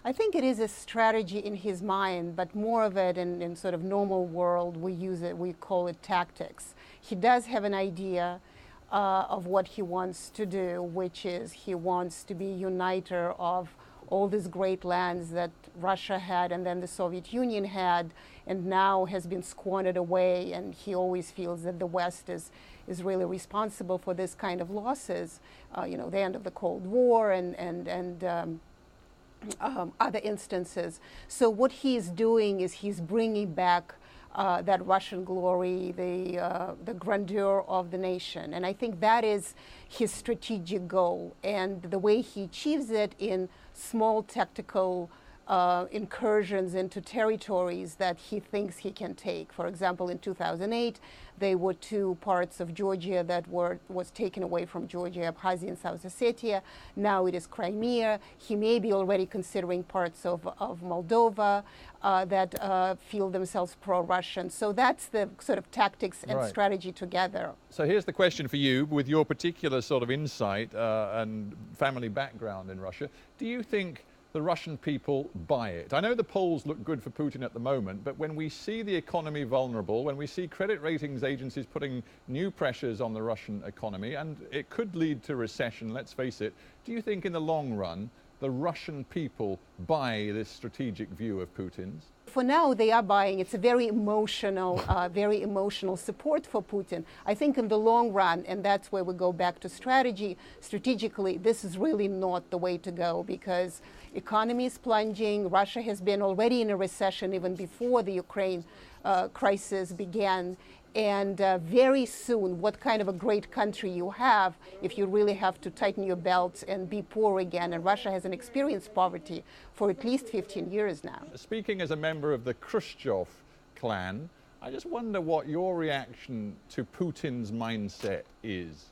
I think it is a strategy in his mind, but more of it in sort of normal world, we call it tactics. He does have an idea of what he wants to do, which is he wants to be uniter of all these great lands that Russia had and then the Soviet Union had, and now has been squandered away, and he always feels that the West is really responsible for this kind of losses, the end of the Cold War and other instances. So what he's doing is he's bringing back that Russian glory, the grandeur of the nation. And I think that is his strategic goal. And the way he achieves it in small tactical incursions into territories that he thinks he can take. For example, in 2008, there were two parts of Georgia that was taken away from Georgia, Abkhazia and South Ossetia. Now it is Crimea. He may be already considering parts of Moldova that feel themselves pro-Russian. So that's the sort of tactics and strategy together. So here's the question for you, with your particular sort of insight and family background in Russia. Do you think the Russian people buy it? I know the polls look good for Putin at the moment, but when we see the economy vulnerable, when we see credit ratings agencies putting new pressures on the Russian economy, and it could lead to recession, let's face it, do you think in the long run the Russian people buy this strategic view of Putin's? For now, they are buying. It's a very emotional support for Putin. I think in the long run, and that's where we go back to strategy, strategically, this is really not the way to go, because economy is plunging. Russia has been already in a recession even before the Ukraine crisis began. And very soon, what kind of a great country you have if you really have to tighten your belts and be poor again. And Russia hasn't experienced poverty for at least 15 years now. Speaking as a member of the Khrushchev clan, I just wonder what your reaction to Putin's mindset is.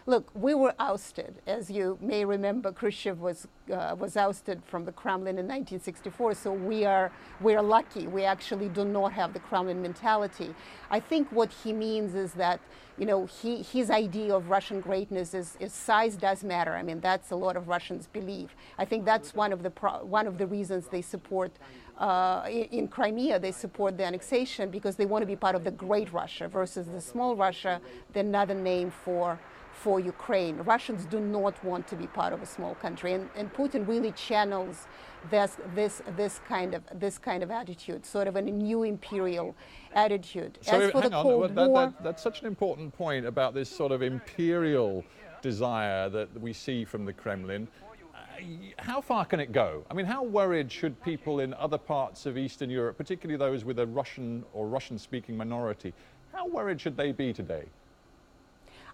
Look, we were ousted. As you may remember, Khrushchev was ousted from the Kremlin in 1964, so we're lucky. We actually do not have the Kremlin mentality. I think what he means is that, his idea of Russian greatness is size does matter. I mean, that's a lot of Russians believe. I think that's one of the reasons they support in Crimea, they support the annexation, because they want to be part of the great Russia versus the small Russia, the another name for Ukraine. Russians do not want to be part of a small country, and Putin really channels this kind of attitude, sort of a new imperial attitude. So as for the Cold War, that's such an important point about this sort of imperial desire that we see from the Kremlin. How far can it go? I mean, how worried should people in other parts of Eastern Europe, particularly those with a Russian or Russian-speaking minority, how worried should they be today?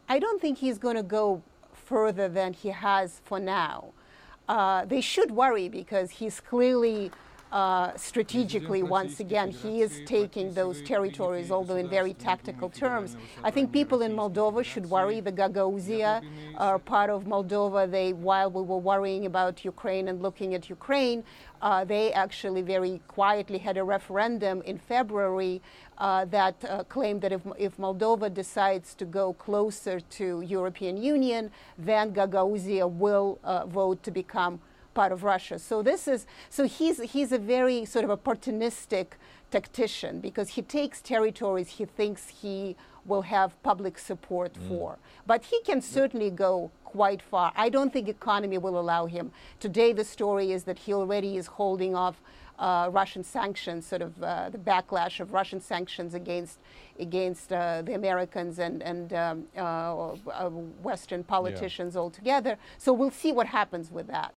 I don't think he's going to go further than he has for now. They should worry, because he's clearly strategically, once again, he is taking those territories, although in very tactical terms. I think people in Moldova should worry. The Gagauzia are part of Moldova. While we were worrying about Ukraine and looking at Ukraine, they actually very quietly had a referendum in February that claimed that if Moldova decides to go closer to European Union, then Gagauzia will vote to become part of Russia. So he's a very sort of opportunistic tactician, because he takes territories he thinks he will have public support for. But he can certainly go quite far. I don't think economy will allow him. Today the story is that he already is holding off Russian sanctions, sort of the backlash of Russian sanctions against the Americans and Western politicians altogether. So we'll see what happens with that.